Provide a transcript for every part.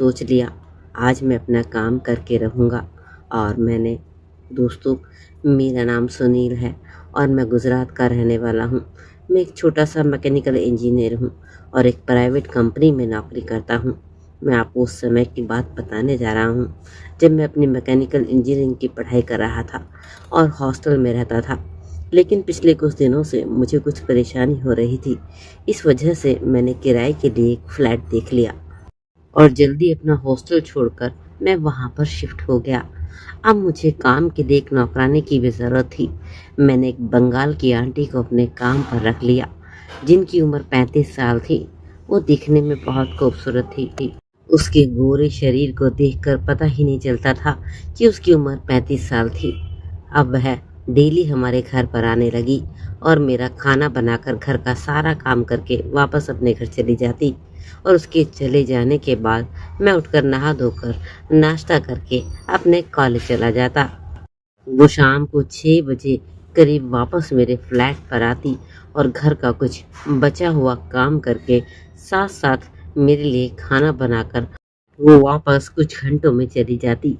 सोच लिया आज मैं अपना काम करके रहूँगा। और मैंने दोस्तों, मेरा नाम सुनील है और मैं गुजरात का रहने वाला हूँ। मैं एक छोटा सा मैकेनिकल इंजीनियर हूँ और एक प्राइवेट कंपनी में नौकरी करता हूँ। मैं आपको उस समय की बात बताने जा रहा हूँ जब मैं अपनी मैकेनिकल इंजीनियरिंग की पढ़ाई कर रहा था और हॉस्टल में रहता था। लेकिन पिछले कुछ दिनों से मुझे कुछ परेशानी हो रही थी। इस वजह से मैंने किराए के लिए एक फ्लैट देख लिया और जल्दी अपना हॉस्टल छोड़कर मैं वहाँ पर शिफ्ट हो गया। अब मुझे काम के लिए एक नौकरानी की भी ज़रूरत थी। मैंने एक बंगाल की आंटी को अपने काम पर रख लिया जिनकी उम्र 35 साल थी। वो दिखने में बहुत खूबसूरत थी। उसके गोरे शरीर को देखकर पता ही नहीं चलता था कि उसकी उम्र 35 साल थी। अब वह डेली हमारे घर पर आने लगी और मेरा खाना बनाकर घर का सारा काम करके वापस अपने घर चली जाती और उसके चले जाने के बाद मैं उठकर नहा धोकर नाश्ता करके अपने कॉलेज चला जाता। वो शाम को 6 बजे करीब वापस मेरे फ्लैट पर आती और घर का कुछ बचा हुआ काम करके साथ साथ मेरे लिए खाना बनाकर वो वापस कुछ घंटों में चली जाती।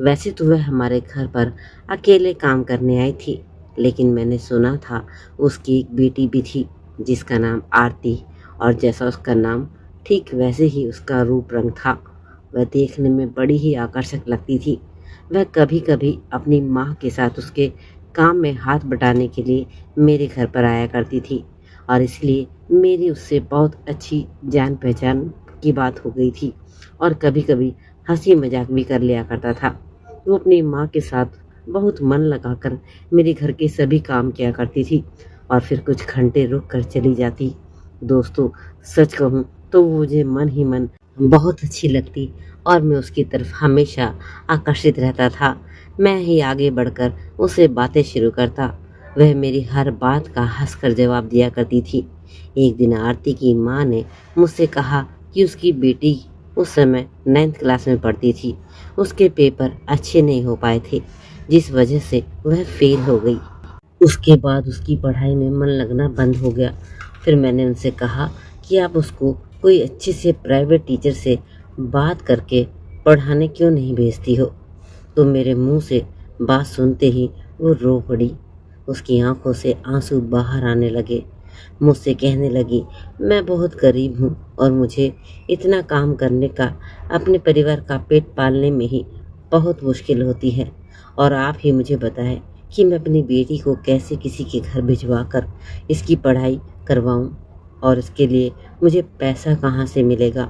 वैसे तो वह हमारे घर पर अकेले काम करने आई थी, लेकिन मैंने सुना था उसकी एक बेटी भी थी जिसका नाम आरती, और जैसा उसका नाम ठीक वैसे ही उसका रूप रंग था। वह देखने में बड़ी ही आकर्षक लगती थी। वह कभी कभी अपनी माँ के साथ उसके काम में हाथ बटाने के लिए मेरे घर पर आया करती थी और इसलिए मेरी उससे बहुत अच्छी जान पहचान की बात हो गई थी और कभी कभी हंसी मजाक भी कर लिया करता था। वो अपनी माँ के साथ बहुत मन लगाकर मेरे घर के सभी काम किया करती थी और फिर कुछ घंटे रुक कर चली जाती। दोस्तों, सच कहूँ तो वो मुझे मन ही मन बहुत अच्छी लगती और मैं उसकी तरफ हमेशा आकर्षित रहता था। मैं ही आगे बढ़कर उससे बातें शुरू करता। वह मेरी हर बात का हंसकर जवाब दिया करती थी। एक दिन आरती की माँ ने मुझसे कहा कि उसकी बेटी उस समय 9th क्लास में पढ़ती थी। उसके पेपर अच्छे नहीं हो पाए थे जिस वजह से वह फेल हो गई। उसके बाद उसकी पढ़ाई में मन लगना बंद हो गया। फिर मैंने उनसे कहा कि आप उसको कोई अच्छे से प्राइवेट टीचर से बात करके पढ़ाने क्यों नहीं भेजती हो। तो मेरे मुंह से बात सुनते ही वो रो पड़ी। उसकी आंखों से आंसू बाहर आने लगे। मुझसे कहने लगी, मैं बहुत गरीब हूँ और मुझे इतना काम करने का अपने परिवार का पेट पालने में ही बहुत मुश्किल होती है और आप ही मुझे बताएं कि मैं अपनी बेटी को कैसे किसी के घर भिजवा कर इसकी पढ़ाई करवाऊँ और इसके लिए मुझे पैसा कहाँ से मिलेगा।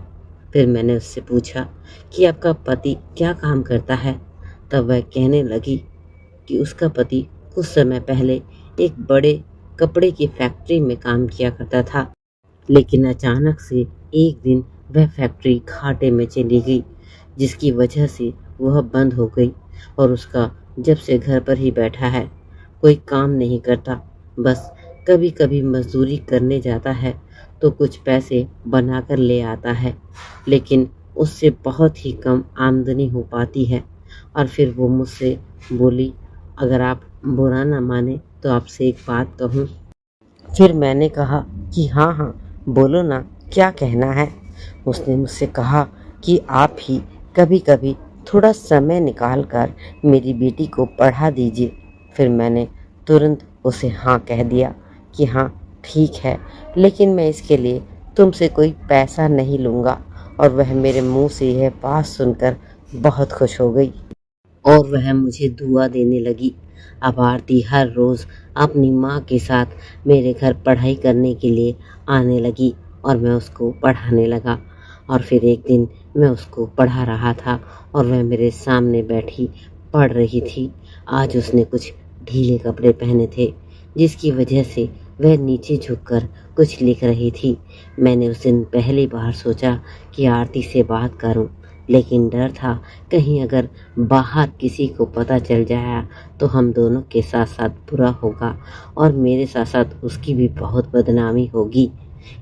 फिर मैंने उससे पूछा कि आपका पति क्या काम करता है। तब वह कहने लगी कि उसका पति कुछ समय पहले एक बड़े कपड़े की फैक्ट्री में काम किया करता था, लेकिन अचानक से एक दिन वह फैक्ट्री घाटे में चली गई जिसकी वजह से वह बंद हो गई और उसका जब से घर पर ही बैठा है, कोई काम नहीं करता। बस कभी कभी मजदूरी करने जाता है तो कुछ पैसे बनाकर ले आता है, लेकिन उससे बहुत ही कम आमदनी हो पाती है। और फिर वो मुझसे बोली, अगर आप बुरा ना माने तो आपसे एक बात कहूँ। फिर मैंने कहा कि हाँ हाँ बोलो ना, क्या कहना है। उसने मुझसे कहा कि आप ही कभी कभी थोड़ा समय निकाल कर मेरी बेटी को पढ़ा दीजिए। फिर मैंने तुरंत उसे हाँ कह दिया कि हाँ ठीक है, लेकिन मैं इसके लिए तुमसे कोई पैसा नहीं लूँगा। और वह मेरे मुंह से यह बात सुनकर बहुत खुश हो गई और वह मुझे दुआ देने लगी। अब आरती हर रोज़ अपनी माँ के साथ मेरे घर पढ़ाई करने के लिए आने लगी और मैं उसको पढ़ाने लगा। और फिर एक दिन मैं उसको पढ़ा रहा था और वह मेरे सामने बैठी पढ़ रही थी। आज उसने कुछ ढीले कपड़े पहने थे जिसकी वजह से वह नीचे झुककर कुछ लिख रही थी। मैंने उस दिन पहली बार सोचा कि आरती से बात करूं, लेकिन डर था कहीं अगर बाहर किसी को पता चल जाया तो हम दोनों के साथ साथ बुरा होगा और मेरे साथ साथ उसकी भी बहुत बदनामी होगी।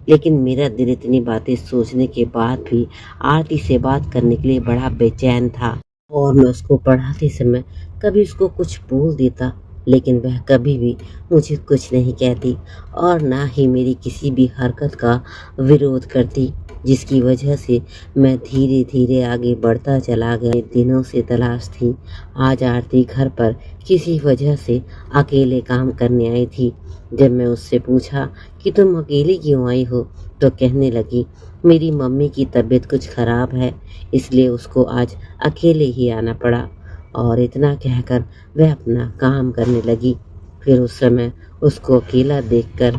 लेकिन मेरा दिल इतनी बातें सोचने के बाद भी आरती से बात करने के लिए बड़ा बेचैन था और मैं उसको पढ़ाते समय कभी उसको कुछ बोल देता, लेकिन वह कभी भी मुझे कुछ नहीं कहती और ना ही मेरी किसी भी हरकत का विरोध करती। जिसकी वजह से मैं धीरे धीरे आगे बढ़ता चला गया। दिनों से तलाश थी। आज आरती घर पर किसी वजह से अकेले काम करने आई थी। जब मैं उससे पूछा कि तुम अकेली क्यों आई हो, तो कहने लगी मेरी मम्मी की तबीयत कुछ खराब है, इसलिए उसको आज अकेले ही आना पड़ा। और इतना कहकर वह अपना काम करने लगी। फिर उस समय उसको अकेला देखकर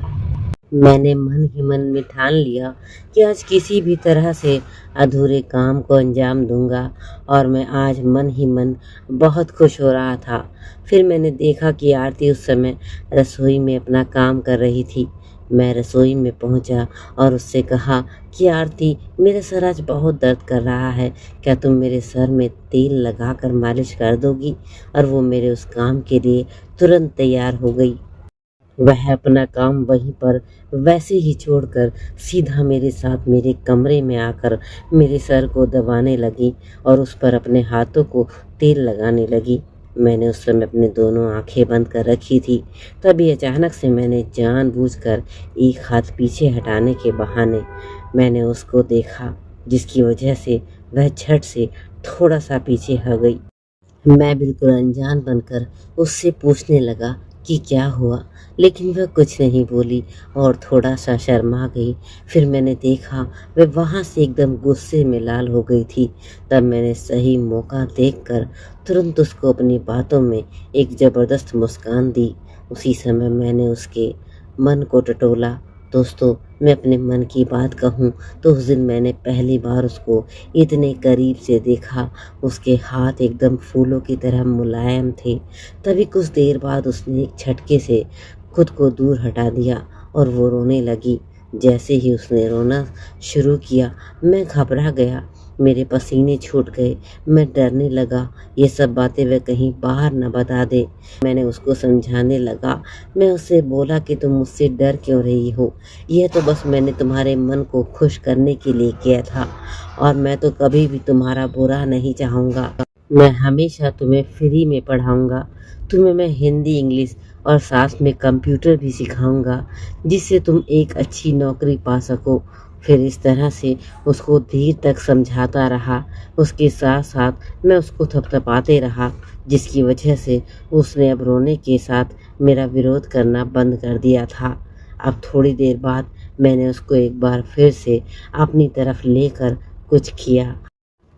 मैंने मन ही मन में ठान लिया कि आज किसी भी तरह से अधूरे काम को अंजाम दूंगा। और मैं आज मन ही मन बहुत खुश हो रहा था। फिर मैंने देखा कि आरती उस समय रसोई में अपना काम कर रही थी। मैं रसोई में पहुंचा और उससे कहा कि आरती, मेरा सर आज बहुत दर्द कर रहा है, क्या तुम मेरे सर में तेल लगाकर मालिश कर दोगी? और वो मेरे उस काम के लिए तुरंत तैयार हो गई। वह अपना काम वहीं पर वैसे ही छोड़कर सीधा मेरे साथ मेरे कमरे में आकर मेरे सर को दबाने लगी और उस पर अपने हाथों को तेल लगाने लगी। मैंने उस समय अपने दोनों आंखें बंद कर रखी थी। तभी अचानक से मैंने जानबूझकर एक हाथ पीछे हटाने के बहाने मैंने उसको देखा, जिसकी वजह से वह झट से थोड़ा सा पीछे हट गई। मैं बिल्कुल अनजान बनकर उससे पूछने लगा कि क्या हुआ, लेकिन वह कुछ नहीं बोली और थोड़ा सा शर्मा गई। फिर मैंने देखा वह वहाँ से एकदम गुस्से में लाल हो गई थी। तब मैंने सही मौका देखकर तुरंत उसको अपनी बातों में एक ज़बरदस्त मुस्कान दी। उसी समय मैंने उसके मन को टटोला। दोस्तों, मैं अपने मन की बात कहूँ तो उस दिन मैंने पहली बार उसको इतने करीब से देखा। उसके हाथ एकदम फूलों की तरह मुलायम थे। तभी कुछ देर बाद उसने एक झटके से खुद को दूर हटा दिया और वो रोने लगी। जैसे ही उसने रोना शुरू किया, मैं घबरा गया। मेरे पसीने छूट गए। मैं डरने लगा ये सब बातें वह कहीं बाहर न बता दे। मैंने उसको समझाने लगा। मैं उससे बोला कि तुम मुझसे डर क्यों रही हो, यह तो बस मैंने तुम्हारे मन को खुश करने के लिए किया था और मैं तो कभी भी तुम्हारा बुरा नहीं चाहूँगा। मैं हमेशा तुम्हें फ्री में पढ़ाऊँगा। तुम्हें मैं हिंदी, इंग्लिश और साथ में कंप्यूटर भी सिखाऊँगा, जिससे तुम एक अच्छी नौकरी पा सको। फिर इस तरह से उसको देर तक समझाता रहा। उसके साथ साथ मैं उसको थपथपाते रहा, जिसकी वजह से उसने अब रोने के साथ मेरा विरोध करना बंद कर दिया था। अब थोड़ी देर बाद मैंने उसको एक बार फिर से अपनी तरफ लेकर कुछ किया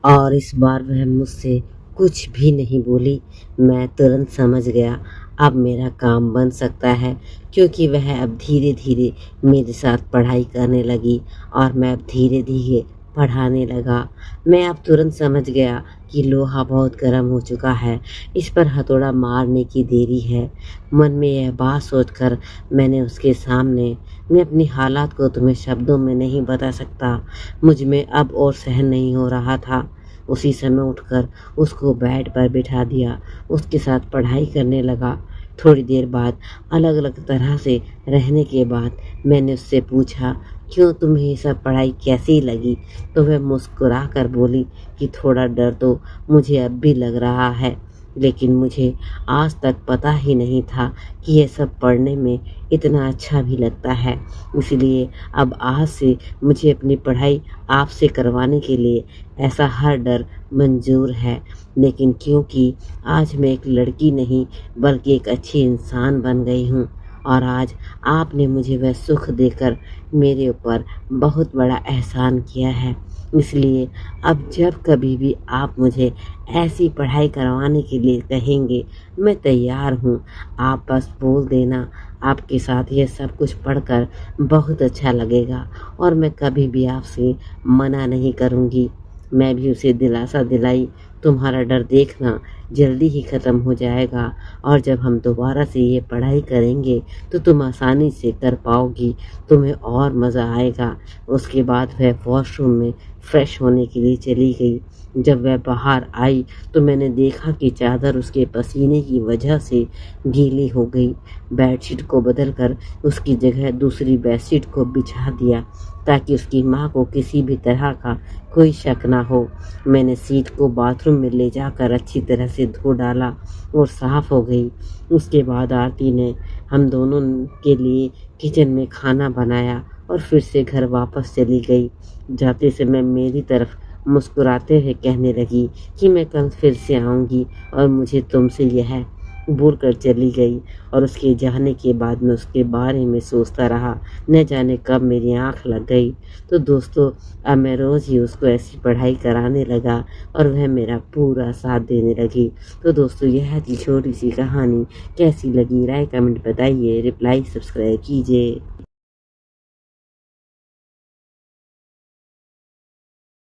और इस बार वह मुझसे कुछ भी नहीं बोली। मैं तुरंत समझ गया अब मेरा काम बन सकता है, क्योंकि वह अब धीरे धीरे मेरे साथ पढ़ाई करने लगी और मैं अब धीरे धीरे पढ़ाने लगा। मैं अब तुरंत समझ गया कि लोहा बहुत गर्म हो चुका है, इस पर हथौड़ा मारने की देरी है। मन में यह बात सोचकर मैंने उसके सामने मैं अपनी हालात को तुम्हें शब्दों में नहीं बता सकता, मुझ में अब और सहन नहीं हो रहा था। उसी समय उठकर उसको बेड पर बिठा दिया, उसके साथ पढ़ाई करने लगा। थोड़ी देर बाद अलग अलग तरह से रहने के बाद मैंने उससे पूछा, क्यों तुम्हें ये सब पढ़ाई कैसी लगी? तो वह मुस्कुरा कर बोली कि थोड़ा डर तो मुझे अब भी लग रहा है, लेकिन मुझे आज तक पता ही नहीं था कि यह सब पढ़ने में इतना अच्छा भी लगता है। इसलिए अब आज से मुझे अपनी पढ़ाई आपसे करवाने के लिए ऐसा हर डर मंजूर है। लेकिन क्योंकि आज मैं एक लड़की नहीं बल्कि एक अच्छी इंसान बन गई हूँ और आज आपने मुझे वह सुख देकर मेरे ऊपर बहुत बड़ा एहसान किया है, इसलिए अब जब कभी भी आप मुझे ऐसी पढ़ाई करवाने के लिए कहेंगे, मैं तैयार हूँ। आप बस बोल देना, आपके साथ ये सब कुछ पढ़कर बहुत अच्छा लगेगा और मैं कभी भी आपसे मना नहीं करूँगी। मैं भी उसे दिलासा दिलाई, तुम्हारा डर देखना जल्दी ही ख़त्म हो जाएगा और जब हम दोबारा से ये पढ़ाई करेंगे तो तुम आसानी से कर पाओगी, तुम्हें और मज़ा आएगा। उसके बाद वह वॉशरूम में फ्रेश होने के लिए चली गई। जब वह बाहर आई तो मैंने देखा कि चादर उसके पसीने की वजह से गीली हो गई। बेडशीट को बदलकर उसकी जगह दूसरी बेडशीट को बिछा दिया ताकि उसकी माँ को किसी भी तरह का कोई शक ना हो। मैंने सीट को बाथरूम में ले जाकर अच्छी तरह से धो डाला और साफ़ हो गई। उसके बाद आरती ने हम दोनों के लिए किचन में खाना बनाया और फिर से घर वापस चली गई। जाते समय मेरी तरफ मुस्कुराते हुए कहने लगी कि मैं कल फिर से आऊँगी और मुझे तुमसे यह बोलकर चली गई। और उसके जाने के बाद मैं उसके बारे में सोचता रहा, न जाने कब मेरी आँख लग गई। तो दोस्तों, अब मैं रोज़ ही उसको ऐसी पढ़ाई कराने लगा और वह मेरा पूरा साथ देने लगी। तो दोस्तों, यह थी छोटी सी कहानी। कैसी लगी राय कमेंट बताइए, रिप्लाई सब्सक्राइब कीजिए।